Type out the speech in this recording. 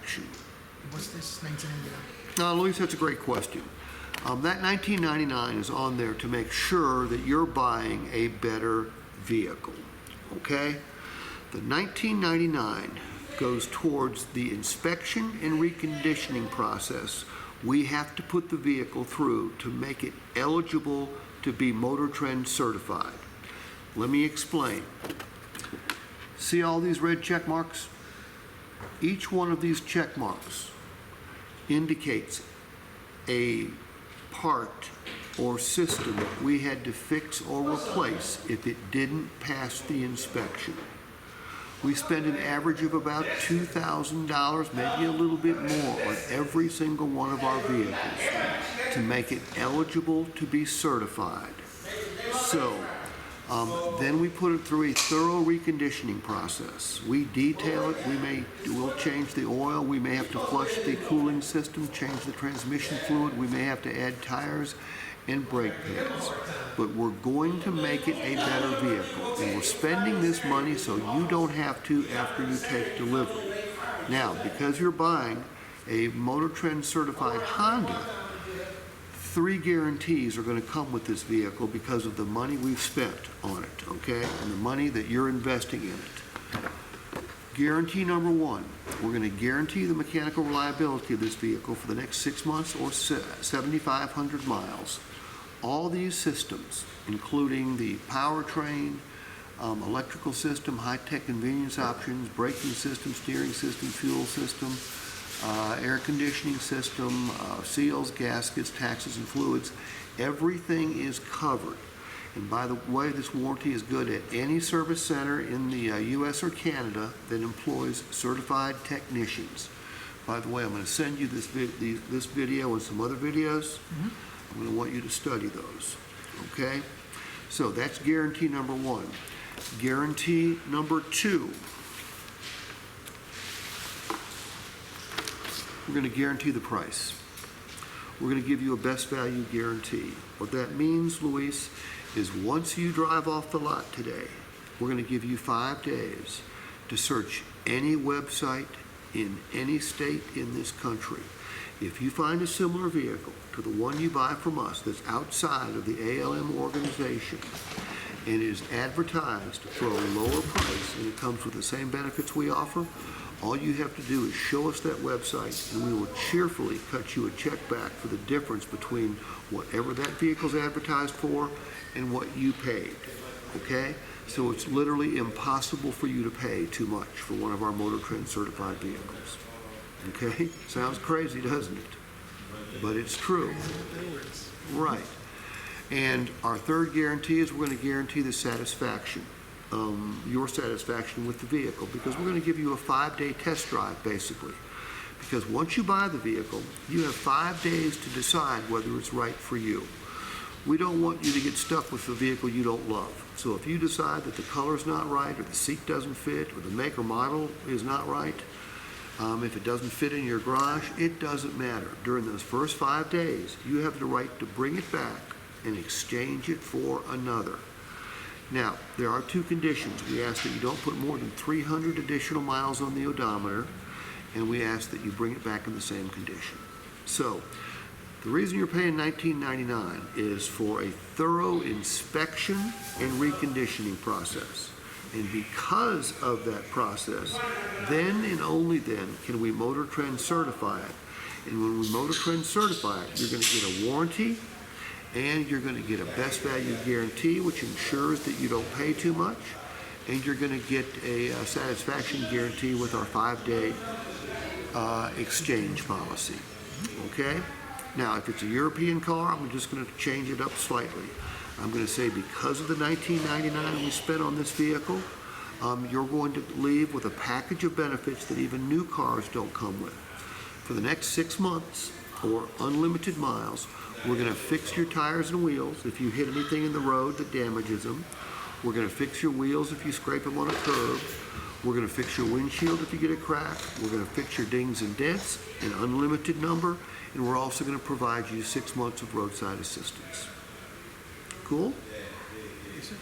inspection. What's this 1989? Now, Luis, that's a great question. That 1999 is on there to make sure that you're buying a better vehicle, okay? The 1999 goes towards the inspection and reconditioning process we have to put the vehicle through to make it eligible to be Motor Trend certified. Let me explain. See all these red check marks? Each one of these check marks indicates a part or system that we had to fix or replace if it didn't pass the inspection. We spend an average of about $2,000, maybe a little bit more, on every single one of our vehicles to make it eligible to be certified. So, then we put it through a thorough reconditioning process. We detail it, we'll change the oil, we may have to flush the cooling system, change the transmission fluid, we may have to add tires and brake pads. But we're going to make it a better vehicle, and we're spending this money so you don't have to after you take delivery. Now, because you're buying a Motor Trend certified Honda, 3 guarantees are going to come with this vehicle because of the money we've spent on it, okay? And the money that you're investing in it. Guarantee number 1, we're going to guarantee the mechanical reliability of this vehicle for the next 6 months or 7,500 miles. All these systems, including the powertrain, electrical system, high-tech convenience options, braking system, steering system, fuel system, air conditioning system, seals, gaskets, taxes, and fluids, everything is covered. And by the way, this warranty is good at any service center in the U.S. or Canada that employs certified technicians. By the way, I'm going to send you this video and some other videos. I'm going to want you to study those, okay? So that's guarantee number 1. Guarantee number 2. We're going to guarantee the price. We're going to give you a best value guarantee. What that means, Luis, is once you drive off the lot today, we're going to give you 5 days to search any website in any state in this country. If you find a similar vehicle to the one you buy from us that's outside of the ALM organization and is advertised for a lower price and it comes with the same benefits we offer, all you have to do is show us that website and we will cheerfully cut you a check back for the difference between whatever that vehicle's advertised for and what you paid, okay? So it's literally impossible for you to pay too much for one of our Motor Trend certified vehicles, okay? Sounds crazy, doesn't it? But it's true. Right. And our third guarantee is we're going to guarantee the satisfaction. Your satisfaction with the vehicle, because we're going to give you a 5-day test drive basically, because once you buy the vehicle you have 5 days to decide whether it's right for you. We don't want you to get stuck with a vehicle you don't love. So if you decide that the color's not right or the seat doesn't fit or the make or model is not right, if it doesn't fit in your garage, it doesn't matter. During those first 5 days you have the right to bring it back and exchange it for another. Now, there are 2 conditions. We ask that you don't put more than 300 additional miles on the odometer, and we ask that you bring it back in the same condition. So, the reason you're paying $19.99 is for a thorough inspection and reconditioning process. And because of that process, then and only then can we Motor Trend certify it. And when we Motor Trend certify it, you're going to get a warranty, and you're going to get a best value guarantee, which ensures that you don't pay too much, and you're going to get a satisfaction guarantee with our 5-day exchange policy. Okay? Now, if it's a European car, I'm just going to change it up slightly. I'm going to say because of the $19.99 we spent on this vehicle, you're going to leave with a package of benefits that even new cars don't come with. For the next 6 months, or unlimited miles, we're going to fix your tires and wheels if you hit anything in the road that damages them. We're going to fix your wheels if you scrape them on a curve. We're going to fix your windshield if you get a crack. We're going to fix your dings and dents, an unlimited number, and we're also going to provide you 6 months of roadside assistance. Cool? Yes, sir.